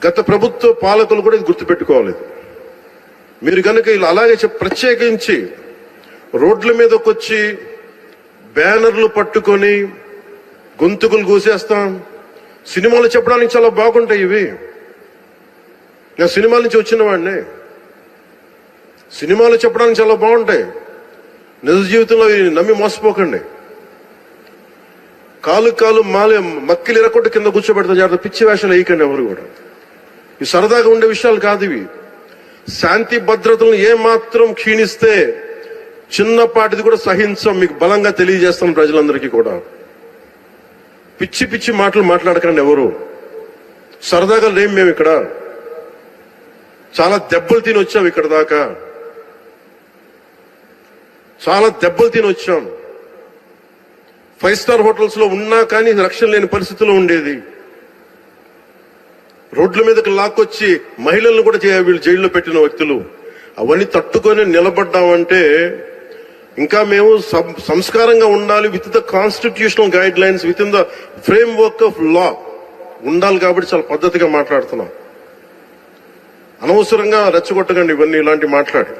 గత ప్రభుత్వ పాలకులు కూడా ఇది గుర్తుపెట్టుకోవాలి. మీరు కనుక ఇలా అలాగే ప్రత్యేకించి రోడ్ల మీదకి వచ్చి బ్యానర్లు పట్టుకొని గొంతుకులు కూసేస్తాం, సినిమాలు చెప్పడానికి చాలా బాగుంటాయి ఇవి. నేను సినిమాల నుంచి వచ్చిన వాడిని, సినిమాలు చెప్పడానికి చాలా బాగుంటాయి. నిజ జీవితంలో నమ్మి మోసపోకండి. కాలు మక్కిలు ఎరకొట్టు కింద కూర్చోబెడతా జాగ్రత్త. పిచ్చి వేషాలు వేయకండి ఎవరు కూడా. ఇవి సరదాగా ఉండే విషయాలు కాదు ఇవి. శాంతి భద్రతలను ఏమాత్రం క్షీణిస్తే చిన్నపాటిది కూడా సహించం. మీకు బలంగా తెలియజేస్తాం ప్రజలందరికీ కూడా. పిచ్చి పిచ్చి మాటలు మాట్లాడకండి ఎవరు. సరదాగా లేం మేము ఇక్కడ. చాలా దెబ్బలు తిని వచ్చాం ఇక్కడ దాకా, చాలా దెబ్బలు తిని వచ్చాం. 5 స్టార్ హోటల్స్ లో ఉన్నా కానీ రక్షణ లేని పరిస్థితిలో ఉండేది. రోడ్ల మీదకి లాక్కొచ్చి మహిళలను కూడా వీళ్ళు జైల్లో పెట్టిన వ్యక్తులు. అవన్నీ తట్టుకొని నిలబడ్డామంటే ఇంకా మేము సంస్కారంగా ఉండాలి. With the constitutional guide lines, with in the frame work of law ఉండాలి. కాబట్టి చాలా పద్ధతిగా మాట్లాడుతున్నాం. అనవసరంగా రెచ్చగొట్టకండి ఇవన్నీ ఇలాంటి మాట్లాడి.